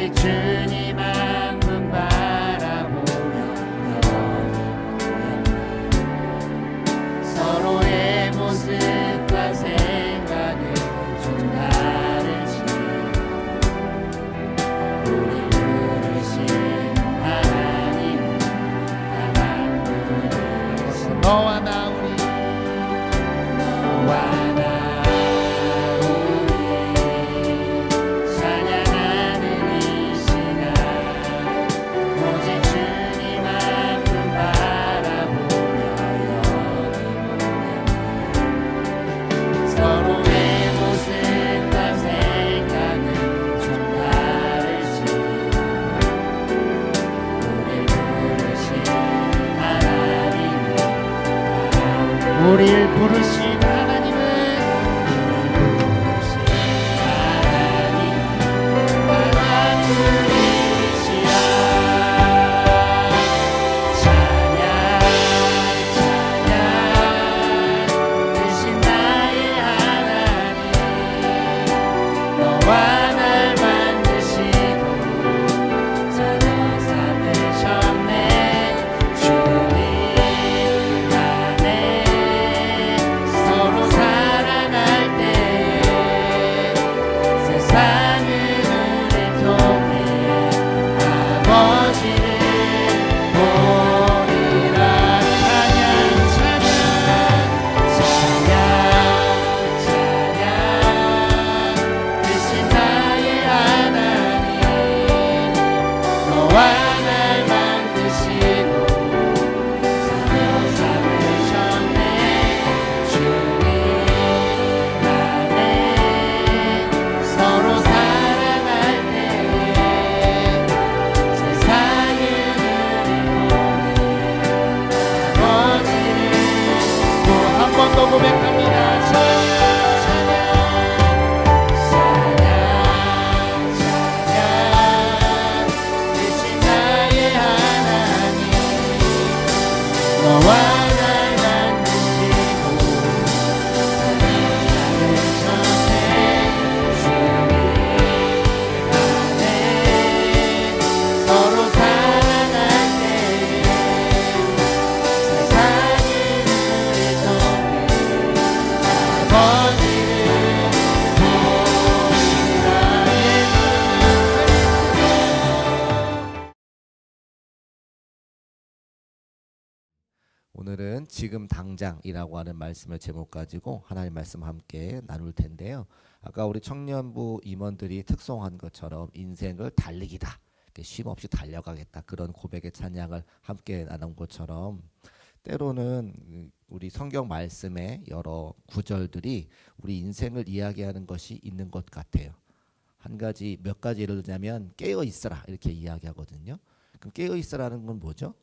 오직 주님 한 분 바라보며 서로의 모습과 생각을 좀 다르지 우리 부르신 하나님 나만 부르신 너와 나 우리 너와 나 우리를 부르신 하나님은 나만 부르시라 찬양 찬양 크신 나의 하나님 너와 날 만드시고 자녀 삼으셨네 주님 오늘은 지금 당장이라고 하는 말씀을 제목 가지고 하나님 말씀 함께 나눌 텐데요. 아까 우리 청년부 임원들이 특송한 것처럼 인생을 달리기다. 쉼 없이 달려가겠다. 그런 고백의 찬양을 함께 나눈 것처럼 때로는 우리 성경 말씀의 여러 구절들이 우리 인생을 이야기하는 것이 있는 것 같아요. 몇 가지 예를 들자면 깨어 있어라 이렇게 이야기하거든요. 그럼 깨어 있어라는 건 뭐죠?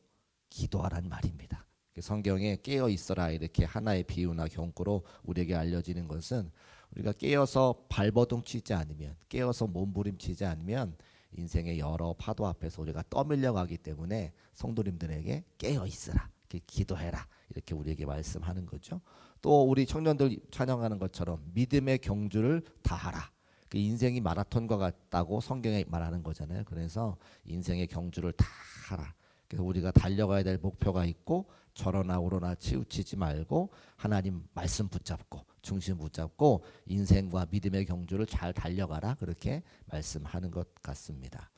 기도하라는 말입니다. 성경에 깨어 있어라 이렇게 하나의 비유나 경고로 우리에게 알려지는 것은 우리가 깨어서 발버둥 치지 않으면 깨어서 몸부림치지 않으면 인생의 여러 파도 앞에서 우리가 떠밀려 가기 때문에 성도님들에게 깨어 있으라 기도해라 이렇게 우리에게 말씀하는 거죠. 또 우리 청년들 찬양하는 것처럼 믿음의 경주를 다하라. 그 인생이 마라톤과 같다고 성경에 말하는 거잖아요. 그래서 인생의 경주를 다 하라. 그래서 우리가 달려가야 될 목표가 있고 저러나 오러나 치우치지 말고 하나님 말씀 붙잡고 중심 붙잡고 인생과 믿음의 경주를 잘 달려가라 그렇게 말씀하는 것 같습니다.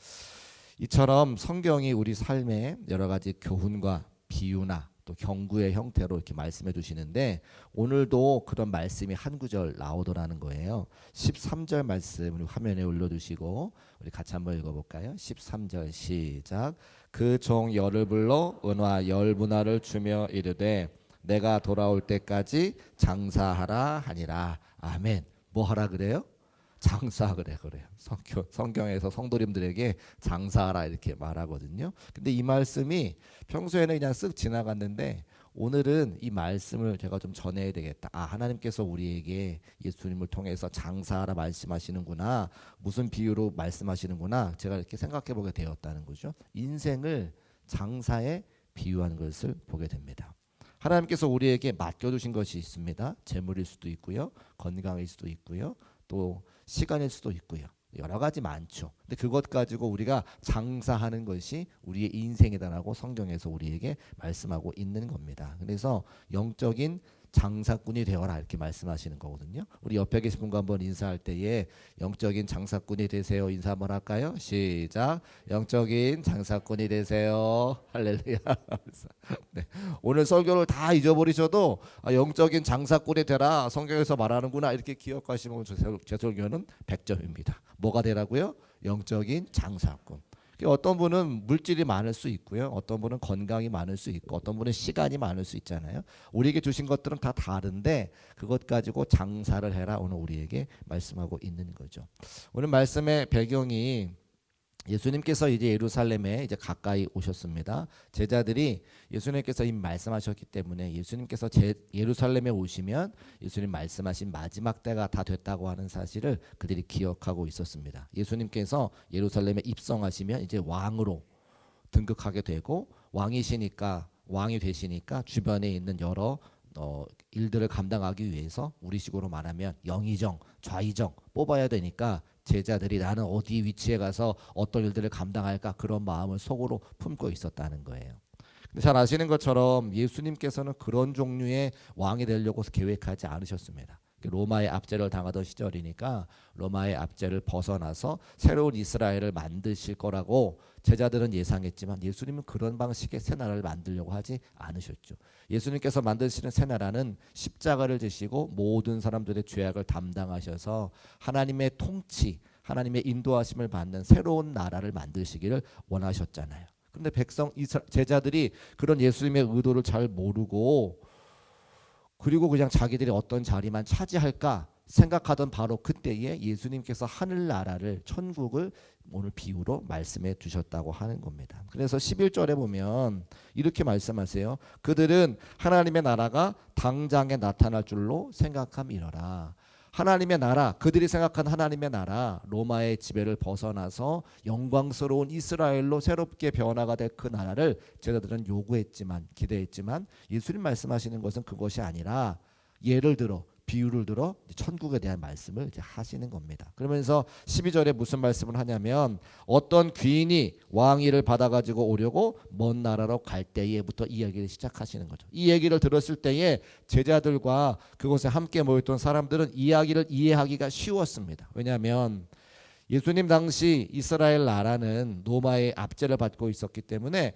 이처럼 성경이 우리 삶에 여러 가지 교훈과 비유나 또 경구의 형태로 이렇게 말씀해 주시는데 오늘도 그런 말씀이 한 구절 나오더라는 거예요. 13절 말씀 우리 화면에 올려두시고 우리 같이 한번 읽어볼까요? 13절 시작. 그 종 열을 불러 은화 열 분할을 주며 이르되 내가 돌아올 때까지 장사하라 하니라. 아멘. 뭐 하라 그래요? 장사 그래요. 성경에서 성도님들에게 장사하라 이렇게 말하거든요. 근데 이 말씀이 평소에는 그냥 쓱 지나갔는데 오늘은 이 말씀을 제가 좀 전해야 되겠다. 하나님께서 우리에게 예수님을 통해서 장사하라 말씀하시는구나. 무슨 비유로 말씀하시는구나. 제가 이렇게 생각해 보게 되었다는 거죠. 인생을 장사에 비유한 것을 보게 됩니다. 하나님께서 우리에게 맡겨두신 것이 있습니다. 재물일 수도 있고요. 건강일 수도 있고요. 또 시간일 수도 있고요. 여러 가지 많죠. 근데 그것 가지고 우리가 장사하는 것이 우리의 인생이다라고 성경에서 우리에게 말씀하고 있는 겁니다. 그래서 영적인 장사꾼이 되어라 이렇게 말씀하시는 거거든요. 우리 옆에 계신 분과 한번 인사할 때에 영적인 장사꾼이 되세요. 인사 한번 할까요? 시작. 영적인 장사꾼이 되세요. 할렐루야. 네. 오늘 설교를 다 잊어버리셔도 영적인 장사꾼이 되라 성경에서 말하는구나 이렇게 기억하시면 제 설교는 100점입니다. 뭐가 되라고요? 영적인 장사꾼. 어떤 분은 물질이 많을 수 있고요. 어떤 분은 건강이 많을 수 있고 어떤 분은 시간이 많을 수 있잖아요. 우리에게 주신 것들은 다 다른데 그것 가지고 장사를 해라 오늘 우리에게 말씀하고 있는 거죠. 오늘 말씀의 배경이 예수님께서 이제 예루살렘에 이제 가까이 오셨습니다. 제자들이 예수님께서 이미 말씀하셨기 때문에 예수님께서 예루살렘에 오시면 예수님 말씀하신 마지막 때가 다 됐다고 하는 사실을 그들이 기억하고 있었습니다. 예수님께서 예루살렘에 입성하시면 이제 왕으로 등극하게 되고 왕이 되시니까 주변에 있는 여러 일들을 감당하기 위해서 우리식으로 말하면 영의정, 좌의정 뽑아야 되니까 제자들이 나는 어디 위치에 가서 어떤 일들을 감당할까 그런 마음을 속으로 품고 있었다는 거예요. 근데 잘 아시는 것처럼 예수님께서는 그런 종류의 왕이 되려고 계획하지 않으셨습니다. 로마의 압제를 당하던 시절이니까 로마의 압제를 벗어나서 새로운 이스라엘을 만드실 거라고 제자들은 예상했지만 예수님은 그런 방식의 새 나라를 만들려고 하지 않으셨죠. 예수님께서 만드시는 새 나라는 십자가를 지시고 모든 사람들의 죄악을 담당하셔서 하나님의 통치, 하나님의 인도하심을 받는 새로운 나라를 만드시기를 원하셨잖아요. 그런데 제자들이 그런 예수님의 의도를 잘 모르고 그리고 그냥 자기들이 어떤 자리만 차지할까 생각하던 바로 그때에 예수님께서 하늘나라를 천국을 오늘 비유로 말씀해 주셨다고 하는 겁니다. 그래서 11절에 보면 이렇게 말씀하세요. 그들은 하나님의 나라가 당장에 나타날 줄로 생각함이러라. 하나님의 나라, 그들이 생각한 하나님의 나라, 로마의 지배를 벗어나서 영광스러운 이스라엘로 새롭게 변화가 될 그 나라를 제자들은 요구했지만 기대했지만 예수님 말씀하시는 것은 그것이 아니라 예를 들어 비유를 들어 천국에 대한 말씀을 이제 하시는 겁니다. 그러면서 12절에 무슨 말씀을 하냐면 어떤 귀인이 왕위를 받아가지고 오려고 먼 나라로 갈 때에부터 이야기를 시작하시는 거죠. 이 얘기를 들었을 때에 제자들과 그곳에 함께 모였던 사람들은 이야기를 이해하기가 쉬웠습니다. 왜냐하면 예수님 당시 이스라엘 나라는 로마의 압제를 받고 있었기 때문에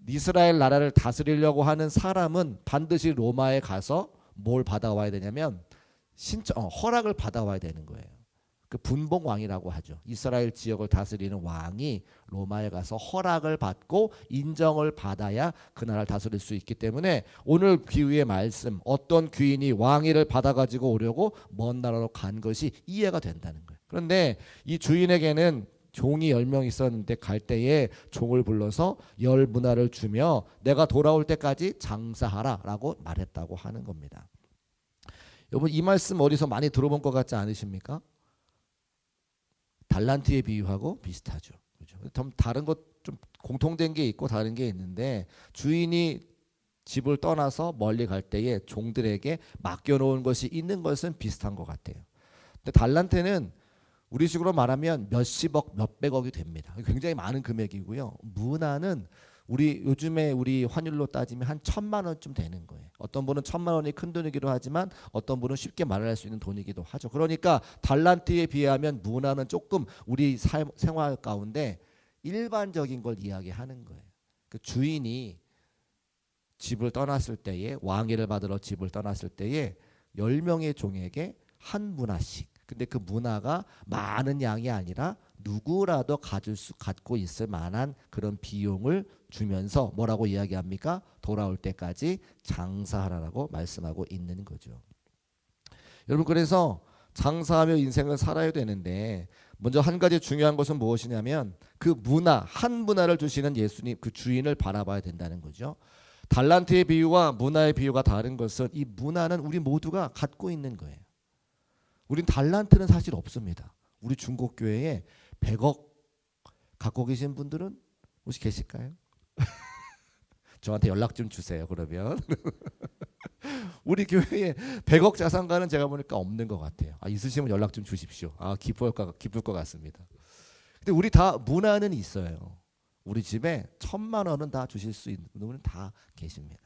이스라엘 나라를 다스리려고 하는 사람은 반드시 로마에 가서 뭘 받아와야 되냐면 허락을 받아와야 되는 거예요. 그 분봉왕이라고 하죠. 이스라엘 지역을 다스리는 왕이 로마에 가서 허락을 받고 인정을 받아야 그 나라를 다스릴 수 있기 때문에 오늘 비유의 말씀 어떤 귀인이 왕위를 받아가지고 오려고 먼 나라로 간 것이 이해가 된다는 거예요. 그런데 이 주인에게는 종이 10명 있었는데 갈 때에 종을 불러서 10문화를 주며 내가 돌아올 때까지 장사하라 라고 말했다고 하는 겁니다. 여러분 이 말씀 어디서 많이 들어본 것 같지 않으십니까? 달란트의 비유하고 비슷하죠. 그렇죠? 다른 것 좀 공통된 게 있고 다른 게 있는데 주인이 집을 떠나서 멀리 갈 때에 종들에게 맡겨놓은 것이 있는 것은 비슷한 것 같아요. 근데 달란트는 우리식으로 말하면 몇십억, 몇백억이 됩니다. 굉장히 많은 금액이고요. 문화는 요즘에 우리 환율로 따지면 한 1,000만 원쯤 되는 거예요. 어떤 분은 1,000만 원이 큰 돈이기도 하지만 어떤 분은 쉽게 말할 수 있는 돈이기도 하죠. 그러니까 달란트에 비하면 문화는 조금 우리 생활 가운데 일반적인 걸 이야기하는 거예요. 그 주인이 집을 떠났을 때에 왕위를 받으러 집을 떠났을 때에 10명의 종에게 한 문화씩. 근데 그 문화가 많은 양이 아니라 누구라도 갖고 있을 만한 그런 비용을 주면서 뭐라고 이야기합니까? 돌아올 때까지 장사하라고 말씀하고 있는 거죠. 여러분 그래서 장사하며 인생을 살아야 되는데 먼저 한 가지 중요한 것은 무엇이냐면 그 한 문화를 주시는 예수님 그 주인을 바라봐야 된다는 거죠. 달란트의 비유와 문화의 비유가 다른 것은 이 문화는 우리 모두가 갖고 있는 거예요. 우린 달란트는 사실 없습니다. 우리 중국교회에 100억 갖고 계신 분들은 혹시 계실까요? 저한테 연락 좀 주세요. 그러면 우리 교회에 100억 자산가는 제가 보니까 없는 것 같아요. 있으시면 연락 좀 주십시오. 기쁠 것 같습니다. 근데 우리 다 문화는 있어요. 우리 집에 1,000만 원은 다 주실 수 있는 분은 다 계십니다.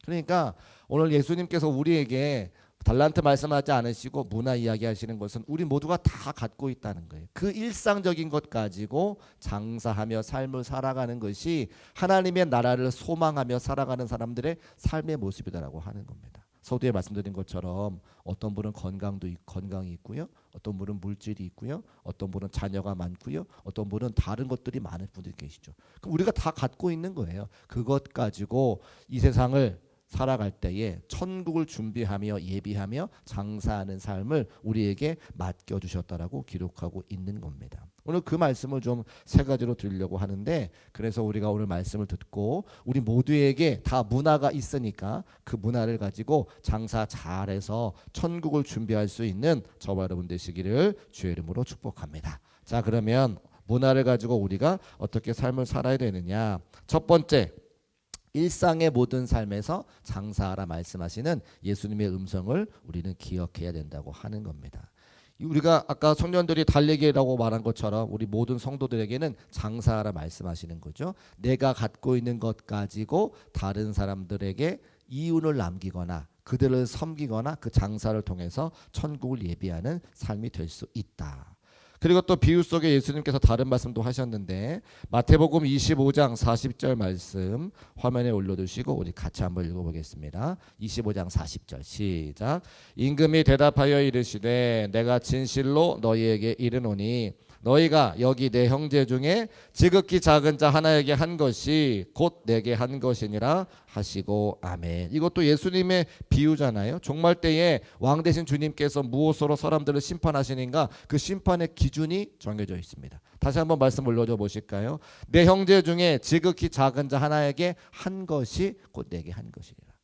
그러니까 오늘 예수님께서 우리에게 달란트 말씀하지 않으시고 문화 이야기하시는 것은 우리 모두가 다 갖고 있다는 거예요. 그 일상적인 것 가지고 장사하며 삶을 살아가는 것이 하나님의 나라를 소망하며 살아가는 사람들의 삶의 모습이다라고 하는 겁니다. 서두에 말씀드린 것처럼 어떤 분은 건강이 있고요, 어떤 분은 물질이 있고요, 어떤 분은 자녀가 많고요, 어떤 분은 다른 것들이 많은 분들이 계시죠. 그럼 우리가 다 갖고 있는 거예요. 그것 가지고 이 세상을 살아갈 때에 천국을 준비하며 예비하며 장사하는 삶을 우리에게 맡겨주셨다라고 기록하고 있는 겁니다. 오늘 그 말씀을 좀 세 가지로 드리려고 하는데, 그래서 우리가 오늘 말씀을 듣고 우리 모두에게 다 문화가 있으니까 그 문화를 가지고 장사 잘해서 천국을 준비할 수 있는 저와 여러분 되시기를 주의 이름으로 축복합니다. 자, 그러면 문화를 가지고 우리가 어떻게 삶을 살아야 되느냐. 첫 번째, 일상의 모든 삶에서 장사하라 말씀하시는 예수님의 음성을 우리는 기억해야 된다고 하는 겁니다. 우리가 아까 청년들이 달리기라고 말한 것처럼 우리 모든 성도들에게는 장사하라 말씀하시는 거죠. 내가 갖고 있는 것 가지고 다른 사람들에게 이윤을 남기거나 그들을 섬기거나 그 장사를 통해서 천국을 예비하는 삶이 될 수 있다. 그리고 또 비유 속에 예수님께서 다른 말씀도 하셨는데, 마태복음 25장 40절 말씀 화면에 올려두시고 우리 같이 한번 읽어보겠습니다. 25장 40절 시작. 임금이 대답하여 이르시되 내가 진실로 너희에게 이르노니 너희가 여기 내 형제 중에 지극히 작은 자 하나에게 한 것이 곧 내게 한 것이니라 하시고 아멘. 이것도 예수님의 비유잖아요. 종말 때에 왕 되신 주님께서 무엇으로 사람들을 심판하시는가, 그 심판의 기준이 정해져 있습니다. 다시 한번 말씀 올려줘 보실까요? 내 형제 중에 지극히 작은 자 하나에게 한 것이 곧 내게 한 것이니라.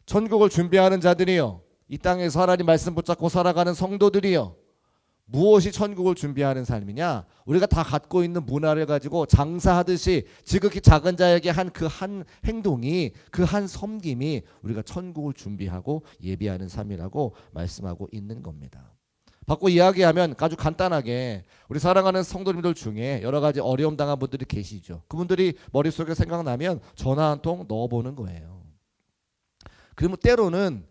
천국을 준비하는 자들이요, 이 땅에서 하나님 말씀 붙잡고 살아가는 성도들이요, 무엇이 천국을 준비하는 삶이냐? 우리가 다 갖고 있는 문화를 가지고 장사하듯이 지극히 작은 자에게 한 그 한 행동이, 그 한 섬김이 우리가 천국을 준비하고 예비하는 삶이라고 말씀하고 있는 겁니다. 바꿔 이야기하면 아주 간단하게 우리 사랑하는 성도님들 중에 여러 가지 어려움 당한 분들이 계시죠. 그분들이 머릿속에 생각나면 전화 한 통 넣어보는 거예요. 그러면 때로는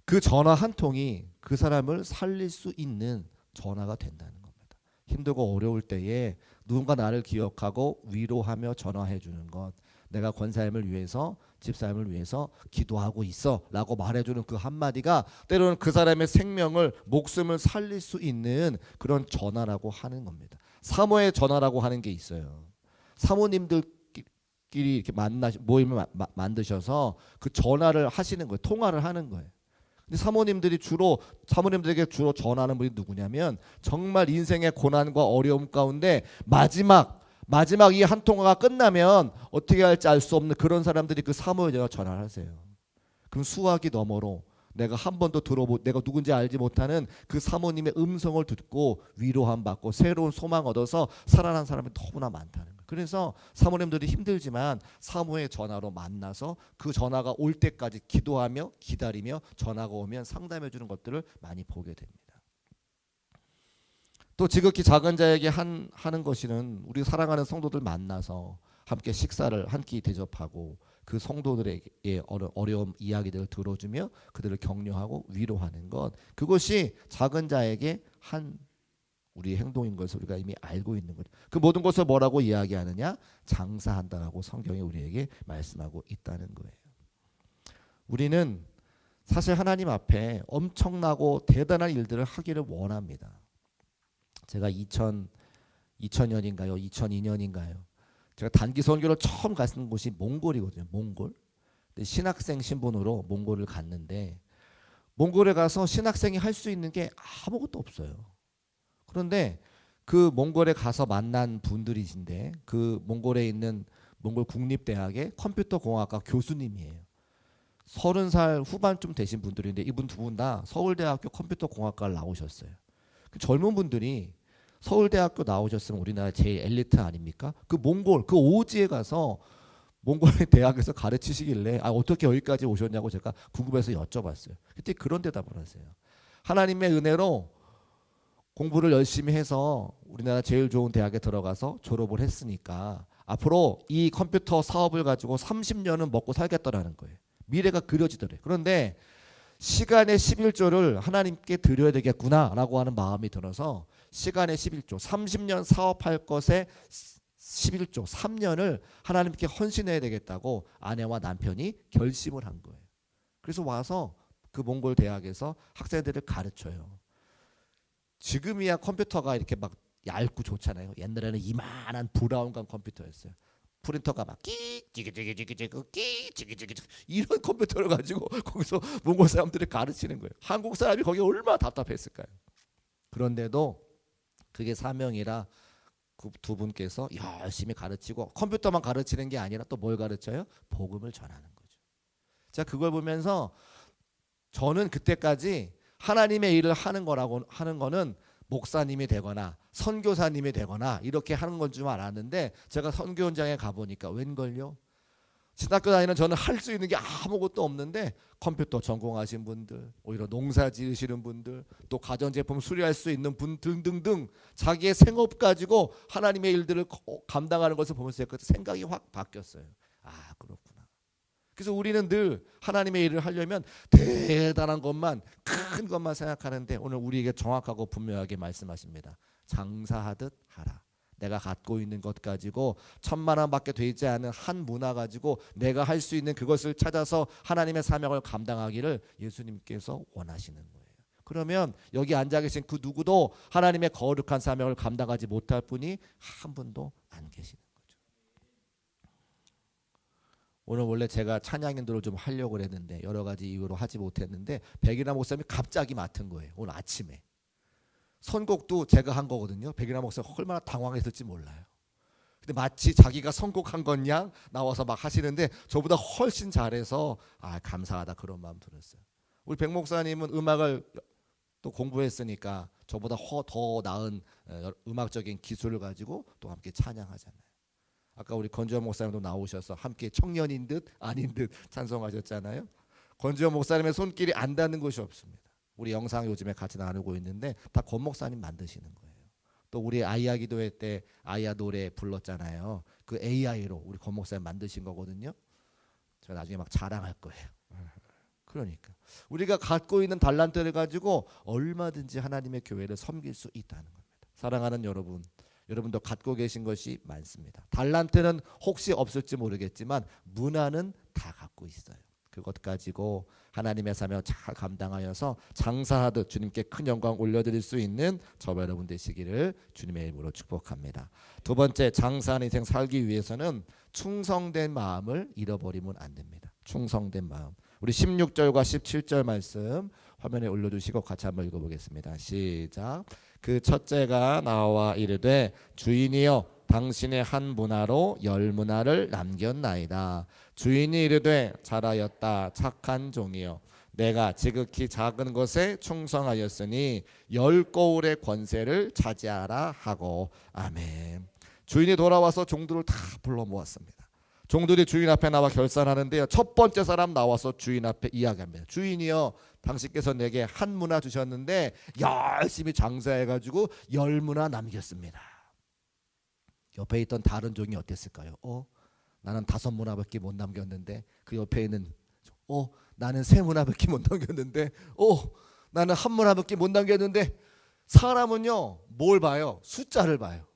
그 전화 한 통이 그 사람을 살릴 수 있는 전화가 된다는 겁니다. 힘들고 어려울 때에 누군가 나를 기억하고 위로하며 전화해 주는 것, 내가 권사님을 위해서, 집사님을 위해서 기도하고 있어 라고 말해주는 그 한마디가 때로는 그 사람의 생명을, 목숨을 살릴 수 있는 그런 전화라고 하는 겁니다. 사모의 전화라고 하는 게 있어요. 사모님들끼리 이렇게 모임을 만드셔서 그 전화를 하시는 거예요. 통화를 하는 거예요. 근데 사모님들에게 주로 전하는 분이 누구냐면, 정말 인생의 고난과 어려움 가운데 마지막 이 한 통화가 끝나면 어떻게 할지 알 수 없는 그런 사람들이 그 사모에 전화를 하세요. 그럼 수화기 너머로 내가 한 번도 내가 누군지 알지 못하는 그 사모님의 음성을 듣고 위로함 받고 새로운 소망 얻어서 살아난 사람이 너무나 많다는 거예요. 그래서 사모님들이 힘들지만 사모의 전화로 만나서 그 전화가 올 때까지 기도하며 기다리며 전화가 오면 상담해 주는 것들을 많이 보게 됩니다. 또 지극히 작은 자에게 하는 것이는 우리 사랑하는 성도들 만나서 함께 식사를 한 끼 대접하고 그 성도들에게 어려운 이야기들을 들어주며 그들을 격려하고 위로하는 것, 그것이 작은 자에게 한 우리 행동인 것을 우리가 이미 알고 있는 거죠. 그 모든 것을 뭐라고 이야기하느냐? 장사한다라고 성경이 우리에게 말씀하고 있다는 거예요. 우리는 사실 하나님 앞에 엄청나고 대단한 일들을 하기를 원합니다. 제가 2000년인가요? 2002년인가요? 제가 단기 선교를 처음 갔던 곳이 몽골이거든요. 몽골. 신학생 신분으로 몽골을 갔는데, 몽골에 가서 신학생이 할 수 있는 게 아무것도 없어요. 그런데 그 몽골에 가서 만난 분들이신데, 그 몽골에 있는 몽골 국립대학의 컴퓨터공학과 교수님이에요. 30살 후반쯤 되신 분들인데 이분 두 분 다 서울대학교 컴퓨터공학과를 나오셨어요. 그 젊은 분들이 서울대학교 나오셨으면 우리나라 제일 엘리트 아닙니까? 그 몽골, 그 오지에 가서 몽골의 대학에서 가르치시길래 어떻게 여기까지 오셨냐고 제가 궁금해서 여쭤봤어요. 그때 그런 대답을 하세요. 하나님의 은혜로 공부를 열심히 해서 우리나라 제일 좋은 대학에 들어가서 졸업을 했으니까 앞으로 이 컴퓨터 사업을 가지고 30년은 먹고 살겠다라는 거예요. 미래가 그려지더래. 그런데 시간의 11조를 하나님께 드려야 되겠구나라고 하는 마음이 들어서 시간의 11조, 30년 사업할 것에 11조, 3년을 하나님께 헌신해야 되겠다고 아내와 남편이 결심을 한 거예요. 그래서 와서 그 몽골 대학에서 학생들을 가르쳐요. 지금이야 컴퓨터가 이렇게 막 얇고 좋잖아요. 옛날에는 이만한 브라운관 컴퓨터였어요. 프린터가 막 끼 이런 컴퓨터를 가지고 거기서 몽골 사람들을 가르치는 거예요. 한국 사람이 거기 얼마나 답답했을까요? 그런데도 그게 사명이라 그 두 분께서 열심히 가르치고 컴퓨터만 가르치는 게 아니라 또 뭘 가르쳐요? 복음을 전하는 거죠. 자, 그걸 보면서 저는 그때까지 하나님의 일을 하는 거는 목사님이 되거나 선교사님이 되거나 이렇게 하는 건 줄 알았는데 제가 선교 현장에 가보니까 웬걸요? 신학교 다니는 저는 할 수 있는 게 아무것도 없는데 컴퓨터 전공하신 분들, 오히려 농사 지으시는 분들, 또 가전제품 수리할 수 있는 분 등등등 자기의 생업 가지고 하나님의 일들을 감당하는 것을 보면서 생각이 확 바뀌었어요. 아, 그렇구나. 그래서 우리는 늘 하나님의 일을 하려면 대단한 것만, 큰 것만 생각하는데 오늘 우리에게 정확하고 분명하게 말씀하십니다. 장사하듯 하라. 내가 갖고 있는 것 가지고 1,000만 원밖에 되지 않은 한 문화 가지고 내가 할 수 있는 그것을 찾아서 하나님의 사명을 감당하기를 예수님께서 원하시는 거예요. 그러면 여기 앉아 계신 그 누구도 하나님의 거룩한 사명을 감당하지 못할 분이 한 분도 안 계시는 거죠. 오늘 원래 제가 찬양 인도를 좀 하려고 했는데 여러 가지 이유로 하지 못했는데 백이나 목사님이 갑자기 맡은 거예요. 오늘 아침에. 선곡도 제가 한 거거든요. 백이나 목사 얼마나 당황했을지 몰라요. 근데 마치 자기가 선곡한 건 양 나와서 막 하시는데 저보다 훨씬 잘해서 감사하다 그런 마음 들었어요. 우리 백 목사님은 음악을 또 공부했으니까 저보다 더 나은 음악적인 기술을 가지고 또 함께 찬양하잖아요. 아까 우리 건지현 목사님도 나오셔서 함께 청년인 듯 아닌 듯 찬송하셨잖아요. 건지현 목사님의 손길이 안 닿는 곳이 없습니다. 우리 영상 요즘에 같이 나누고 있는데 다 권 목사님 만드시는 거예요. 또 우리 아이야 기도회 때 아이야 노래 불렀잖아요. 그 AI로 우리 권 목사님 만드신 거거든요. 제가 나중에 막 자랑할 거예요. 그러니까 우리가 갖고 있는 달란트를 가지고 얼마든지 하나님의 교회를 섬길 수 있다는 겁니다. 사랑하는 여러분, 여러분도 갖고 계신 것이 많습니다. 달란트는 혹시 없을지 모르겠지만 문화는 다 갖고 있어요. 그것 가지고 하나님의 사명 잘 감당하여서 장사하듯 주님께 큰 영광 올려드릴 수 있는 저와 여러분 되시기를 주님의 이름으로 축복합니다. 두 번째, 장사하는 인생 살기 위해서는 충성된 마음을 잃어버리면 안 됩니다. 충성된 마음. 우리 16절과 17절 말씀 화면에 올려주시고 같이 한번 읽어보겠습니다. 시작. 그 첫째가 나와 이르되 주인이여 당신의 한 문화로 10문화를 남겼나이다. 주인이 이르되 잘하였다 착한 종이여 내가 지극히 작은 것에 충성하였으니 10거울의 권세를 차지하라 하고. 아멘. 주인이 돌아와서 종들을 다 불러 모았습니다. 종들이 주인 앞에 나와 결산하는데요. 첫 번째 사람 나와서 주인 앞에 이야기합니다. 주인이여 당신께서 내게 한 문화 주셨는데 열심히 장사해가지고 10문화 남겼습니다. 옆에 있던 다른 종이 어땠을까요? 나는 5문화밖에 못 남겼는데 그 옆에 있는 나는 3문화밖에 못 남겼는데 나는 1문화밖에 못 남겼는데 사람은요 뭘 봐요? 숫자를 봐요.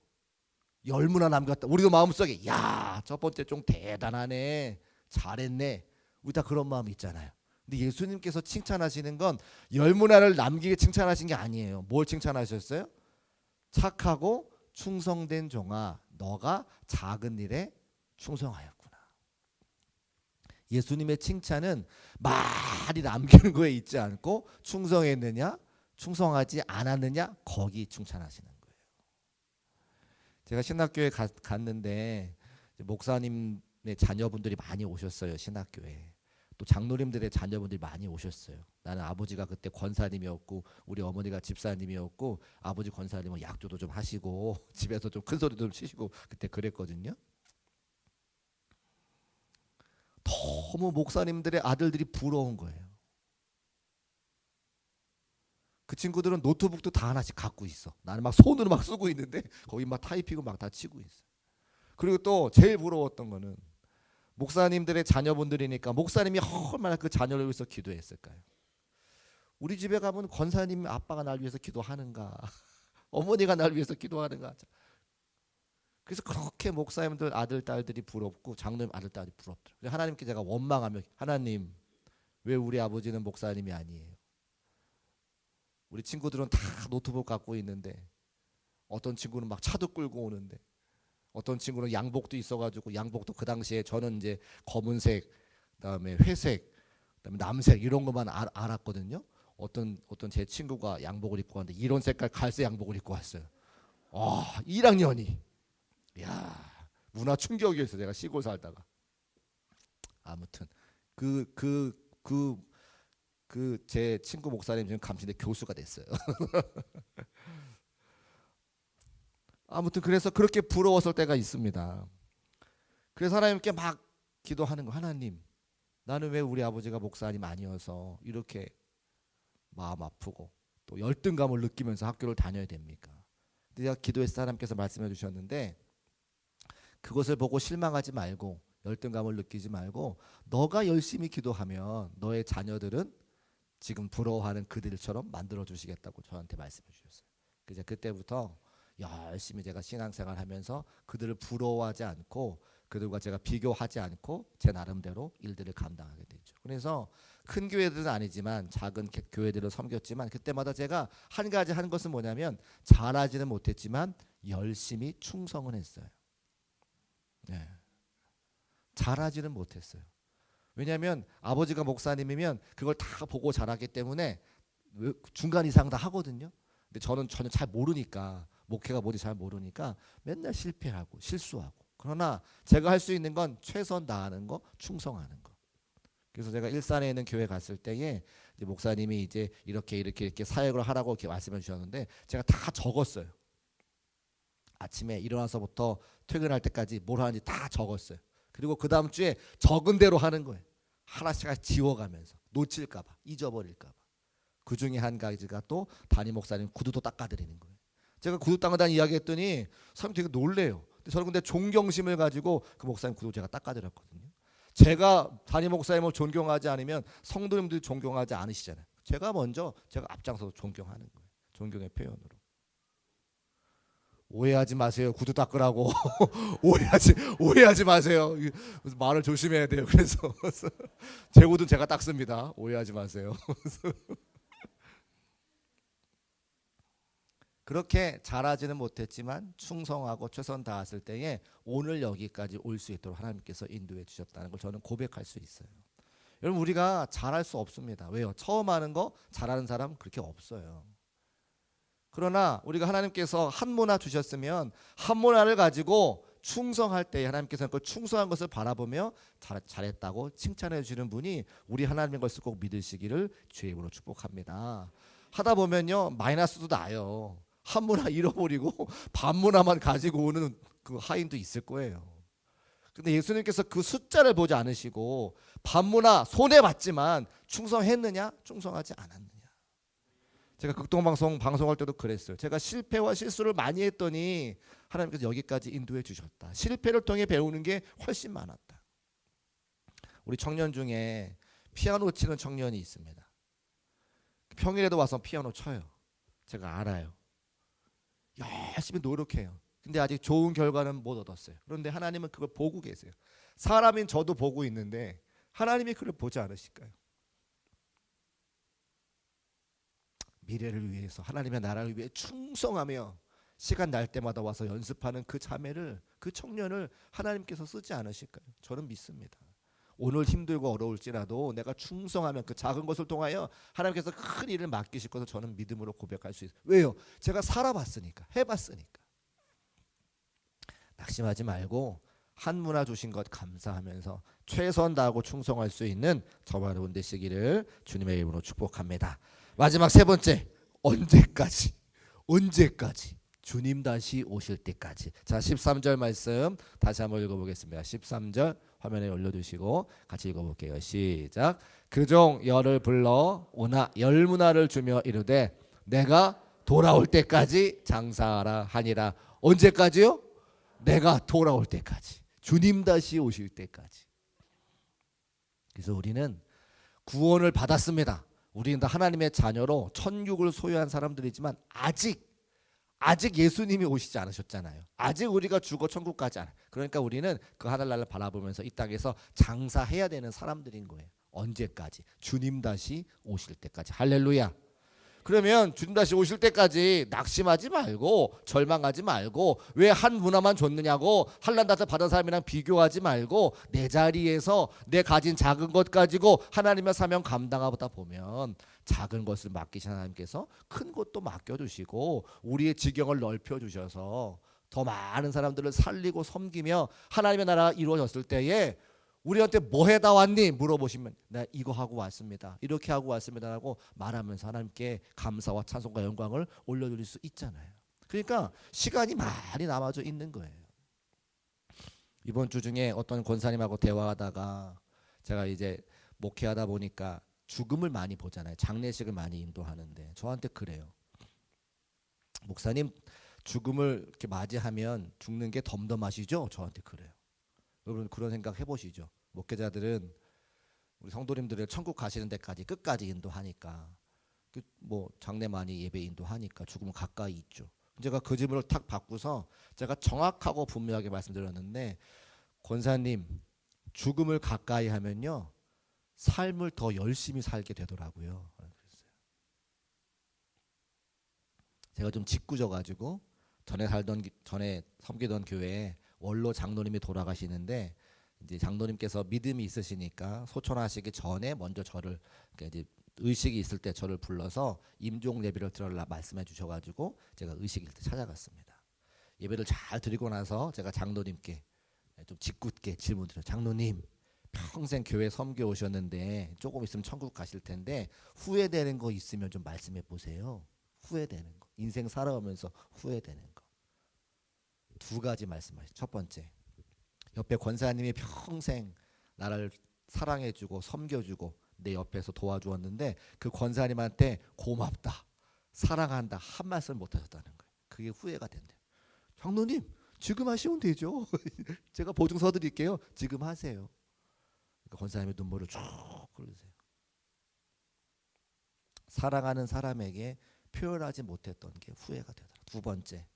10문화 남겼다. 우리도 마음속에 야, 첫 번째 종 대단하네, 잘했네, 우리 다 그런 마음 있잖아요. 근데 예수님께서 칭찬하시는 건 10문화를 남기게 칭찬하신 게 아니에요. 뭘 칭찬하셨어요? 착하고 충성된 종아 너가 작은 일에 충성하였구나. 예수님의 칭찬은 많이 남기는 거에 있지 않고 충성했느냐 충성하지 않았느냐 거기 칭찬하시는 거예요. 제가 신학교에 갔는데 목사님의 자녀분들이 많이 오셨어요. 신학교에. 또 장로님들의 자녀분들이 많이 오셨어요. 나는 아버지가 그때 권사님이었고 우리 어머니가 집사님이었고 아버지 권사님은 약조도 좀 하시고 집에서 좀 큰 소리도 좀 치시고 그때 그랬거든요. 너무 목사님들의 아들들이 부러운 거예요. 그 친구들은 노트북도 다 하나씩 갖고 있어. 나는 막 손으로 막 쓰고 있는데 거기 막 타이핑을 막 다 치고 있어. 그리고 또 제일 부러웠던 거는 목사님들의 자녀분들이니까 목사님이 얼마나 그 자녀를 위해서 기도했을까요? 우리 집에 가면 권사님 아빠가 날 위해서 기도하는가, 어머니가 날 위해서 기도하는가. 그래서 그렇게 목사님들 아들 딸들이 부럽고 장로님 아들 딸이 부럽더라고요. 하나님께 제가 원망하며, 하나님 왜 우리 아버지는 목사님이 아니에요? 우리 친구들은 다 노트북 갖고 있는데, 어떤 친구는 막 차도 끌고 오는데, 어떤 친구는 양복도 있어가지고, 양복도 그 당시에 저는 이제 검은색, 그다음에 회색, 그다음에 남색 이런 것만 알았거든요. 어떤 제 친구가 양복을 입고 왔는데 이런 색깔 갈색 양복을 입고 왔어요. 1학년이. 야, 문화 충격이었어요. 제가 시골 살다가. 아무튼 제 친구 목사님 지금 감신대 교수가 됐어요. 아무튼 그래서 그렇게 부러웠을 때가 있습니다. 그래서 하나님께 막 기도하는 거, 하나님 나는 왜 우리 아버지가 목사님 아니어서 이렇게 마음 아프고 또 열등감을 느끼면서 학교를 다녀야 됩니까? 근데 제가 기도했을 때 하나님께서 말씀해 주셨는데, 그것을 보고 실망하지 말고 열등감을 느끼지 말고 너가 열심히 기도하면 너의 자녀들은 지금 부러워하는 그들처럼 만들어 주시겠다고 저한테 말씀해 주셨어요. 그래서 그때부터 열심히 제가 신앙생활 하면서 그들을 부러워하지 않고 그들과 제가 비교하지 않고 제 나름대로 일들을 감당하게 되죠. 그래서 큰 교회들은 아니지만 작은 교회들을 섬겼지만 그때마다 제가 한 가지 한 것은 뭐냐면, 잘하지는 못했지만 열심히 충성은 했어요. 네. 잘하지는 못했어요. 왜냐하면 아버지가 목사님이면 그걸 다 보고 자라기 때문에 중간 이상 다 하거든요. 근데 저는 전혀 잘 모르니까, 목회가 뭔지 잘 모르니까 맨날 실패하고 실수하고. 그러나 제가 할 수 있는 건 최선 다하는 거, 충성하는 거. 그래서 제가 일산에 있는 교회 갔을 때에 이제 목사님이 이제 이렇게 사역을 하라고 이렇게 말씀해 주셨는데 제가 다 적었어요. 아침에 일어나서부터 퇴근할 때까지 뭘 하는지 다 적었어요. 그리고 그 다음 주에 적은 대로 하는 거예요. 하나씩 지워가면서, 놓칠까봐, 잊어버릴까봐. 그 중에 한 가지가 또 담임 목사님 구두도 닦아드리는 거예요. 제가 구두 닦는다는 이야기했더니 사람이 되게 놀래요. 저는 근데 존경심을 가지고 그 목사님 구두 제가 닦아드렸거든요. 제가 담임 목사님을 존경하지 않으면 성도님들이 존경하지 않으시잖아요. 제가 앞장서서 존경하는 거예요. 존경의 표현으로. 오해하지 마세요. 구두 닦으라고. 오해하지 마세요. 말을 조심해야 돼요. 그래서 제 구두는 제가 닦습니다. 오해하지 마세요. 그렇게 잘하지는 못했지만 충성하고 최선 다했을 때에 오늘 여기까지 올 수 있도록 하나님께서 인도해 주셨다는 걸 저는 고백할 수 있어요. 여러분, 우리가 잘할 수 없습니다. 왜요? 처음 하는 거 잘하는 사람 그렇게 없어요. 그러나 우리가 하나님께서 한 문화 주셨으면 한 문화를 가지고 충성할 때 하나님께서는 그 충성한 것을 바라보며 잘했다고 칭찬해 주는 분이 우리 하나님인 것을 꼭 믿으시기를 주의 이름으로 축복합니다. 하다 보면요 마이너스도 나요. 한 문화 잃어버리고 반 문화만 가지고 오는 그 하인도 있을 거예요. 근데 예수님께서 그 숫자를 보지 않으시고 반 문화 손해봤지만 충성했느냐 충성하지 않았느냐. 제가 극동방송 방송할 때도 그랬어요. 제가 실패와 실수를 많이 했더니 하나님께서 여기까지 인도해 주셨다. 실패를 통해 배우는 게 훨씬 많았다. 우리 청년 중에 피아노 치는 청년이 있습니다. 평일에도 와서 피아노 쳐요. 제가 알아요. 열심히 노력해요. 근데 아직 좋은 결과는 못 얻었어요. 그런데 하나님은 그걸 보고 계세요. 사람인 저도 보고 있는데 하나님이 그걸 보지 않으실까요? 미래를 위해서 하나님의 나라를 위해 충성하며 시간 날 때마다 와서 연습하는 그 자매를, 그 청년을 하나님께서 쓰지 않으실까요? 저는 믿습니다. 오늘 힘들고 어려울지라도 내가 충성하면 그 작은 것을 통하여 하나님께서 큰 일을 맡기실 것을 저는 믿음으로 고백할 수 있어요. 왜요? 제가 살아봤으니까, 해봤으니까. 낙심하지 말고 한 문화 주신 것 감사하면서 최선 다하고 충성할 수 있는 저와 여러분 되시기를 주님의 이름으로 축복합니다. 마지막 세 번째, 언제까지 주님 다시 오실 때까지. 자, 13절 말씀 다시 한번 읽어보겠습니다. 13절 화면에 올려두시고 같이 읽어볼게요. 시작. 그 종 열을 불러 오나 열문화를 주며 이르되 내가 돌아올 때까지 장사하라 하니라. 언제까지요? 내가 돌아올 때까지. 주님 다시 오실 때까지. 그래서 우리는 구원을 받았습니다. 우리는 다 하나님의 자녀로 천국을 소유한 사람들이지만 아직 예수님이 오시지 않으셨잖아요. 아직 우리가 죽어 천국 가지 않아요. 그러니까 우리는 그 하늘나라를 바라보면서 이 땅에서 장사해야 되는 사람들인 거예요. 언제까지? 주님 다시 오실 때까지. 할렐루야. 그러면 주님 다시 오실 때까지 낙심하지 말고 절망하지 말고 왜 한 문화만 줬느냐고 한란다트 받은 사람이랑 비교하지 말고 내 자리에서 내 가진 작은 것 가지고 하나님의 사명 감당하다 보면 작은 것을 맡기신 하나님께서 큰 것도 맡겨주시고 우리의 지경을 넓혀주셔서 더 많은 사람들을 살리고 섬기며 하나님의 나라가 이루어졌을 때에 우리한테 뭐 해다 왔니? 물어보시면 나 이거 하고 왔습니다. 이렇게 하고 왔습니다라고 말하면서 하나님께 감사와 찬송과 영광을 올려드릴 수 있잖아요. 그러니까 시간이 많이 남아져 있는 거예요. 이번 주 중에 어떤 권사님하고 대화하다가 제가 이제 목회하다 보니까 죽음을 많이 보잖아요. 장례식을 많이 인도하는데 저한테 그래요. 목사님 죽음을 이렇게 맞이하면 죽는 게 덤덤하시죠? 저한테 그래요. 여러분 그런 생각 해보시죠. 목회자들은 우리 성도님들을 천국 가시는 데까지 끝까지 인도하니까 뭐 장례 많이 예배 인도하니까 죽음은 가까이 있죠. 제가 그 질문을 탁 받고서 제가 정확하고 분명하게 말씀드렸는데 권사님 죽음을 가까이 하면요 삶을 더 열심히 살게 되더라고요. 제가 좀 짓궂어가지고 전에 섬기던 교회에 원로 장로님이 돌아가시는데 이제 장로님께서 믿음이 있으시니까 소천하시기 전에 먼저 저를 그러니까 이제 의식이 있을 때 저를 불러서 임종 예배를 드리라 말씀해 주셔가지고 제가 의식일 때 찾아갔습니다. 예배를 잘 드리고 나서 제가 장로님께 좀 짓궂게 질문드려요. 장로님 평생 교회 섬겨 오셨는데 조금 있으면 천국 가실 텐데 후회되는 거 있으면 좀 말씀해 보세요. 후회되는 거 인생 살아오면서 후회되는 거. 두 가지 말씀하시죠. 첫 번째, 옆에 권사님이 평생 나를 사랑해주고 섬겨주고 내 옆에서 도와주었는데 그 권사님한테 고맙다, 사랑한다 한 말씀 못하셨다는 거예요. 그게 후회가 된대요. 장로님 지금 하시면 되죠. 제가 보증서 드릴게요. 지금 하세요. 그러니까 권사님의 눈물을 쭉 흘리세요. 사랑하는 사람에게 표현하지 못했던 게 후회가 되더라. 두 번째,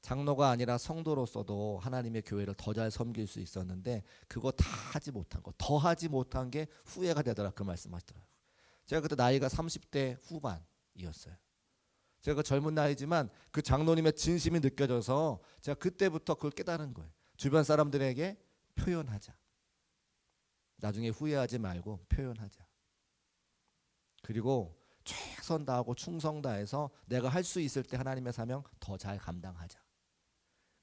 장로가 아니라 성도로서도 하나님의 교회를 더 잘 섬길 수 있었는데 그거 다 하지 못한 거, 더 하지 못한 게 후회가 되더라 그 말씀하시더라고요. 제가 그때 나이가 30대 후반이었어요. 제가 그 젊은 나이지만 그 장로님의 진심이 느껴져서 제가 그때부터 그걸 깨달은 거예요. 주변 사람들에게 표현하자. 나중에 후회하지 말고 표현하자. 그리고 최선 다하고 충성 다해서 내가 할 수 있을 때 하나님의 사명 더 잘 감당하자.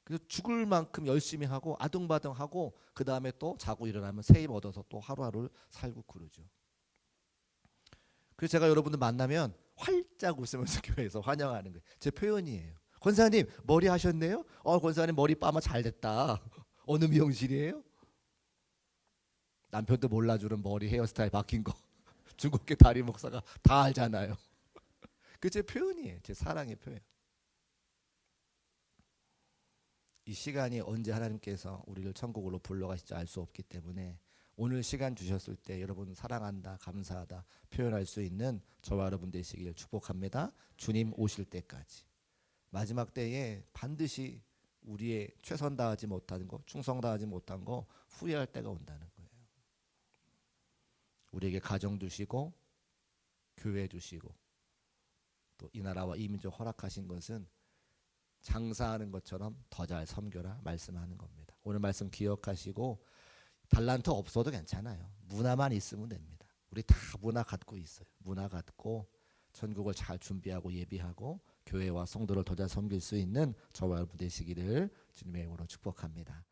그래서 죽을 만큼 열심히 하고 아등바등하고 그 다음에 또 자고 일어나면 새 힘 얻어서 또 하루하루를 살고 그러죠. 그래서 제가 여러분들 만나면 활짝 웃으면서 교회에서 환영하는 거예요. 제 표현이에요. 권사님 머리 하셨네요? 권사님 머리 빠마 잘 됐다. 어느 미용실이에요? 남편도 몰라주는 머리 헤어스타일 바뀐 거 중국계 다리 목사가 다 알잖아요. 그 제 표현이에요. 제 사랑의 표현. 이 시간이 언제 하나님께서 우리를 천국으로 불러가실지 알 수 없기 때문에 오늘 시간 주셨을 때 여러분 사랑한다, 감사하다 표현할 수 있는 저와 여러분 되시길 축복합니다. 주님 오실 때까지. 마지막 때에 반드시 우리의 최선 다하지 못한 거, 충성 다하지 못한 거 후회할 때가 온다는 거예요. 우리에게 가정 주시고 교회 주시고 또 이 나라와 이 민족 허락하신 것은 장사하는 것처럼 더 잘 섬겨라 말씀하는 겁니다. 오늘 말씀 기억하시고 달란트 없어도 괜찮아요. 문화만 있으면 됩니다. 우리 다 문화 갖고 있어요. 문화 갖고 천국을 잘 준비하고 예비하고 교회와 성도를 더 잘 섬길 수 있는 저와 여러분 되시기를 주님의 이름으로 축복합니다.